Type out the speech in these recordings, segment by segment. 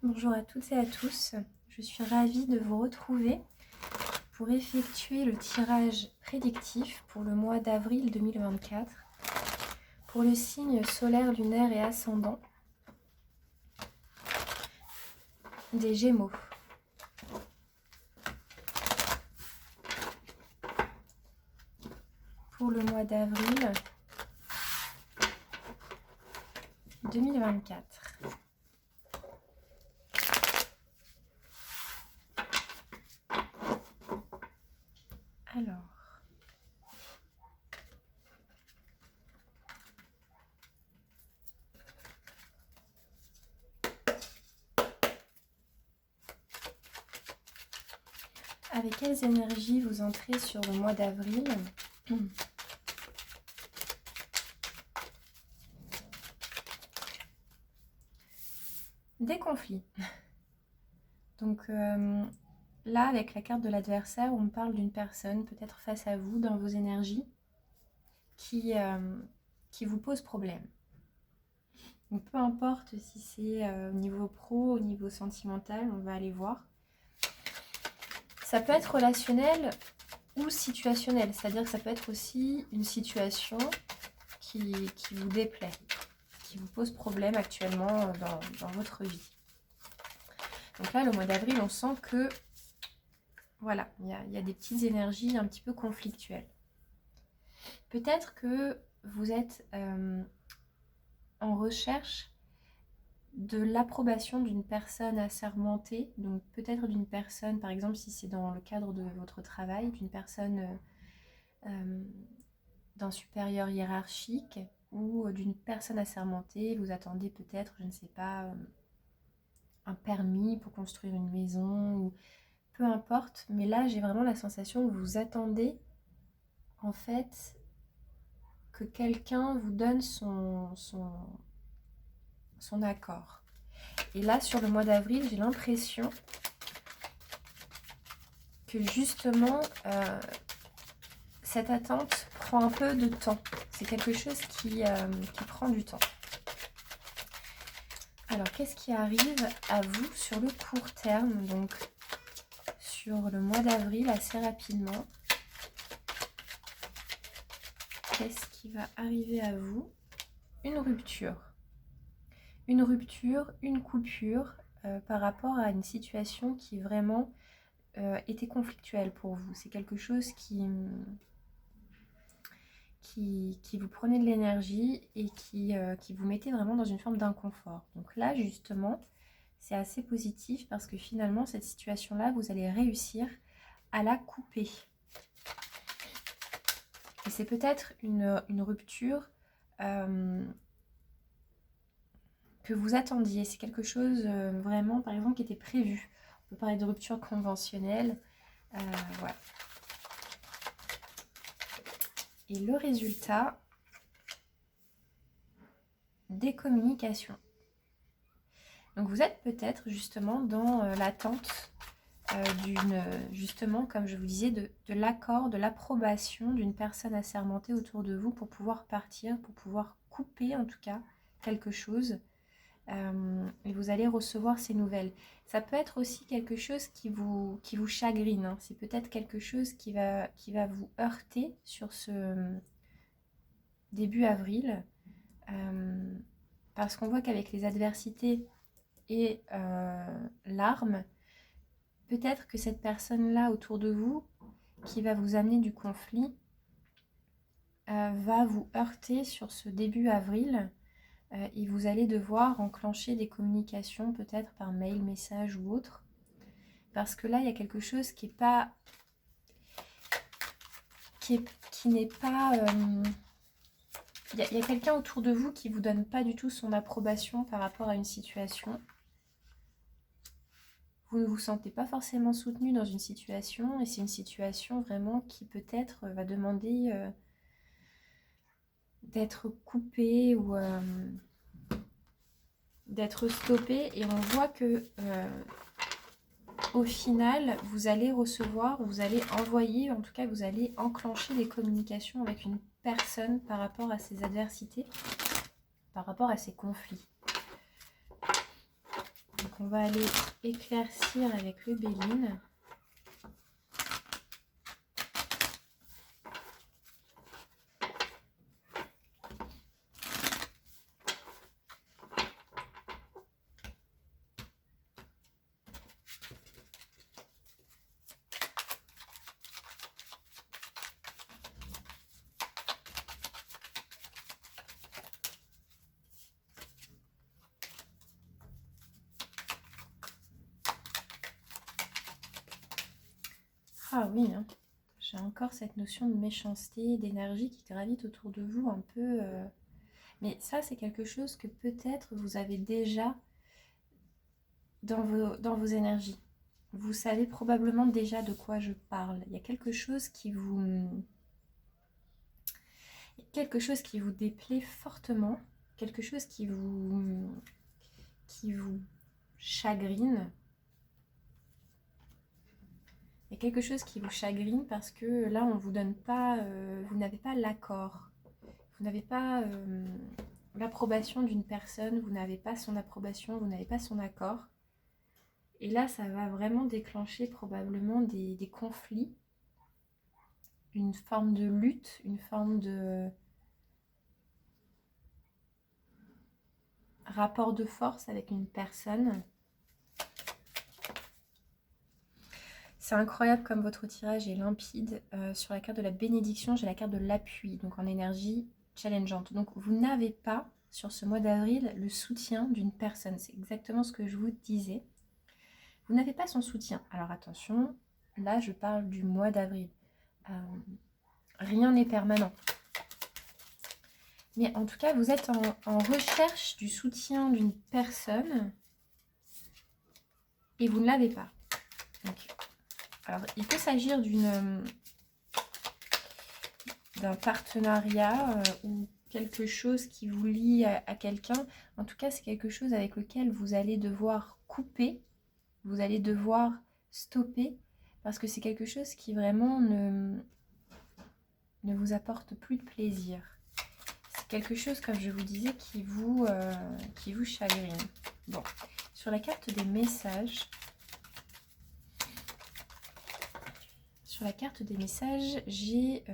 Bonjour à toutes et à tous, je suis ravie de vous retrouver pour effectuer le tirage prédictif pour le mois d'avril 2024 pour le signe solaire, lunaire et ascendant des Gémeaux. Pour le mois d'avril 2024. Alors, avec quelles énergies vous entrez sur le mois d'avril? Des conflits. Donc là, avec la carte de l'adversaire, on me parle d'une personne peut-être face à vous dans vos énergies qui vous pose problème. Donc peu importe si c'est au niveau pro, au niveau sentimental, on va aller voir. Ça peut être relationnel ou situationnel, c'est-à-dire que ça peut être aussi une situation qui vous déplaît, qui vous pose problème actuellement dans votre vie. Donc là, le mois d'avril, on sent que, voilà, il y a des petites énergies un petit peu conflictuelles. Peut-être que vous êtes en recherche de l'approbation d'une personne assermentée, donc peut-être d'une personne, par exemple si c'est dans le cadre de votre travail, d'une personne d'un supérieur hiérarchique ou d'une personne assermentée. Vous attendez peut-être, je ne sais pas, un permis pour construire une maison, ou peu importe, mais là j'ai vraiment la sensation que vous attendez en fait que quelqu'un vous donne son accord. Et là, sur le mois d'avril, j'ai l'impression que justement, cette attente prend un peu de temps. C'est quelque chose qui prend du temps. Alors, qu'est-ce qui arrive à vous sur le court terme, donc sur le mois d'avril, assez rapidement? Qu'est-ce qui va arriver à vous? Une rupture. Une rupture, une coupure par rapport à une situation qui vraiment était conflictuelle pour vous. C'est quelque chose qui vous prenait de l'énergie et qui vous mettait vraiment dans une forme d'inconfort. Donc là, justement, c'est assez positif parce que finalement, cette situation-là, vous allez réussir à la couper. Et c'est peut-être une rupture que vous attendiez. C'est quelque chose vraiment, par exemple, qui était prévu. On peut parler de rupture conventionnelle. Voilà. Et le résultat, des communications. Donc vous êtes peut-être justement dans l'attente justement, comme je vous disais, de l'accord, de l'approbation d'une personne assermentée autour de vous pour pouvoir partir, pour pouvoir couper en tout cas quelque chose. Et vous allez recevoir ces nouvelles. Ça peut être aussi quelque chose qui vous chagrine. Hein. C'est peut-être quelque chose qui va vous heurter sur ce début avril. Parce qu'on voit qu'avec les adversités et l'arme, peut-être que cette personne-là autour de vous, qui va vous amener du conflit, va vous heurter sur ce début avril et vous allez devoir enclencher des communications, peut-être par mail, message ou autre. Parce que là, il y a quelque chose qui n'est pas... Il y a quelqu'un autour de vous qui ne vous donne pas du tout son approbation par rapport à une situation. Vous ne vous sentez pas forcément soutenu dans une situation et c'est une situation vraiment qui peut-être va demander d'être coupée ou d'être stoppée. Et on voit que au final, vous allez recevoir, vous allez envoyer, en tout cas vous allez enclencher des communications avec une personne par rapport à ces adversités, par rapport à ces conflits. Donc on va aller éclaircir avec le Béline. Ah oui, hein. J'ai encore cette notion de méchanceté, d'énergie qui gravite autour de vous un peu. Mais ça, c'est quelque chose que peut-être vous avez déjà dans vos énergies. Vous savez probablement déjà de quoi je parle. Il y a quelque chose quelque chose qui vous déplaît fortement, quelque chose qui vous chagrine. Il y a quelque chose qui vous chagrine parce que là, on vous donne pas, vous n'avez pas l'accord. Vous n'avez pas l'approbation d'une personne, vous n'avez pas son approbation, vous n'avez pas son accord. Et là, ça va vraiment déclencher probablement des conflits, une forme de lutte, une forme de rapport de force avec une personne. C'est incroyable comme votre tirage est limpide. Sur la carte de la bénédiction, j'ai la carte de l'appui, donc en énergie challengeante. Donc vous n'avez pas, sur ce mois d'avril, le soutien d'une personne. C'est exactement ce que je vous disais. Vous n'avez pas son soutien. Alors attention, là je parle du mois d'avril. Rien n'est permanent. Mais en tout cas, vous êtes en recherche du soutien d'une personne et vous ne l'avez pas. Donc, alors, il peut s'agir d'un partenariat ou quelque chose qui vous lie à quelqu'un. En tout cas, c'est quelque chose avec lequel vous allez devoir couper, vous allez devoir stopper, parce que c'est quelque chose qui vraiment ne vous apporte plus de plaisir. C'est quelque chose, comme je vous disais, qui vous chagrine. Bon, sur la carte des messages, j'ai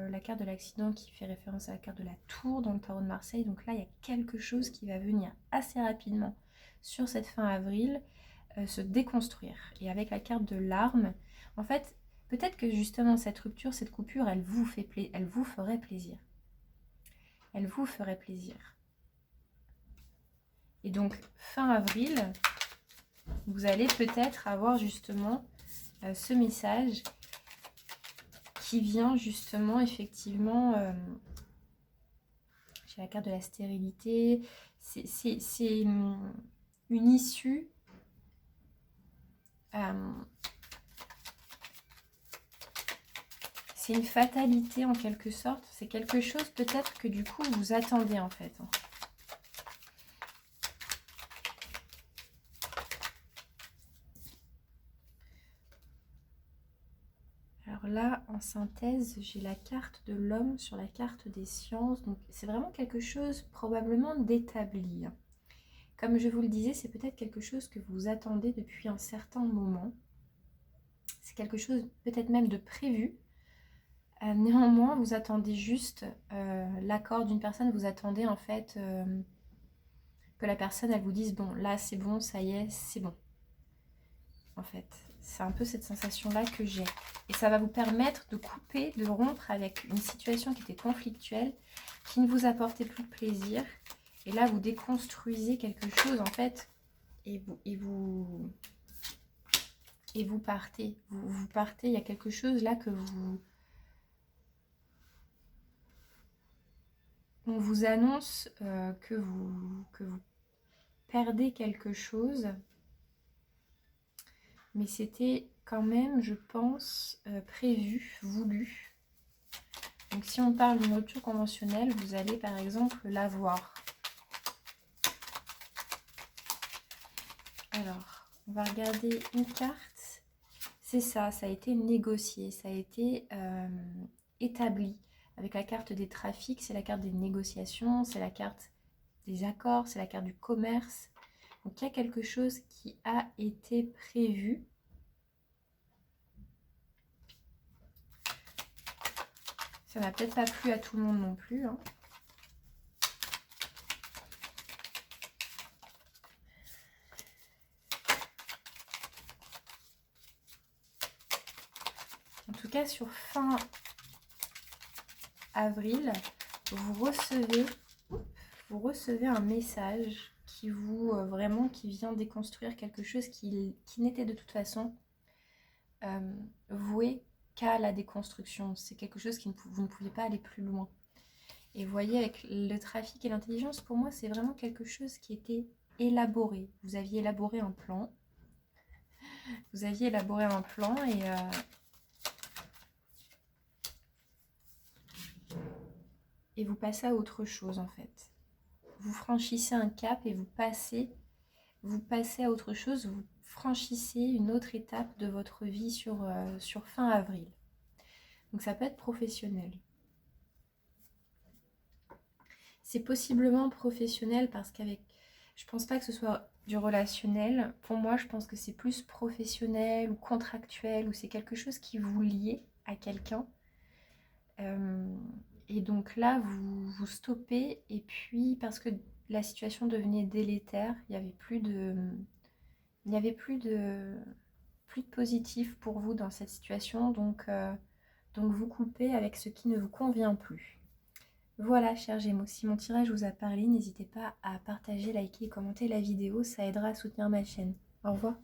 la carte de l'accident qui fait référence à la carte de la tour dans le tarot de Marseille. Donc là, il y a quelque chose qui va venir assez rapidement sur cette fin avril se déconstruire. Et avec la carte de l'arme, en fait, peut-être que justement cette rupture, cette coupure, elle vous ferait plaisir. Elle vous ferait plaisir. Et donc, fin avril, vous allez peut-être avoir justement ce message qui vient justement effectivement, j'ai la carte de la stérilité, c'est une issue c'est une fatalité en quelque sorte, c'est quelque chose peut-être que du coup vous attendez en fait. Alors là, en synthèse, j'ai la carte de l'homme sur la carte des sciences. Donc c'est vraiment quelque chose probablement d'établi. Comme je vous le disais, c'est peut-être quelque chose que vous attendez depuis un certain moment. C'est quelque chose peut-être même de prévu. Néanmoins, vous attendez juste l'accord d'une personne. Vous attendez en fait que la personne, elle vous dise, bon, là c'est bon, ça y est, c'est bon. En fait, c'est un peu cette sensation-là que j'ai. Et ça va vous permettre de couper, de rompre avec une situation qui était conflictuelle, qui ne vous apportait plus de plaisir. Et là, vous déconstruisez quelque chose, en fait, et vous partez. Vous partez, il y a quelque chose là que on vous annonce que vous perdez quelque chose. Mais c'était quand même, je pense, prévu, voulu. Donc si on parle d'une rupture conventionnelle, vous allez par exemple l'avoir. Alors, on va regarder une carte. C'est ça, ça a été négocié, ça a été établi. Avec la carte des trafics, c'est la carte des négociations, c'est la carte des accords, c'est la carte du commerce. Donc il y a quelque chose qui a été prévu. Ça n'a peut-être pas plu à tout le monde non plus, hein. En tout cas, sur fin avril, vous recevez un message qui vous vraiment qui vient déconstruire quelque chose qui n'était de toute façon voué qu'à la déconstruction. C'est quelque chose vous ne pouviez pas aller plus loin. Et vous voyez, avec le trafic et l'intelligence, pour moi, c'est vraiment quelque chose qui était élaboré. Vous aviez élaboré un plan. Vous aviez élaboré un plan et vous passez à autre chose en fait. Vous franchissez un cap et vous passez à autre chose. Vous franchissez une autre étape de votre vie sur fin avril. Donc ça peut être professionnel. C'est possiblement professionnel parce je pense pas que ce soit du relationnel. Pour moi, je pense que c'est plus professionnel ou contractuel ou c'est quelque chose qui vous lie à quelqu'un. Et donc là, vous stoppez et puis parce que la situation devenait délétère, il n'y avait plus de positif pour vous dans cette situation. Donc vous coupez avec ce qui ne vous convient plus. Voilà, chers Gémeaux, si mon tirage vous a parlé, n'hésitez pas à partager, liker et commenter la vidéo, ça aidera à soutenir ma chaîne. Au revoir.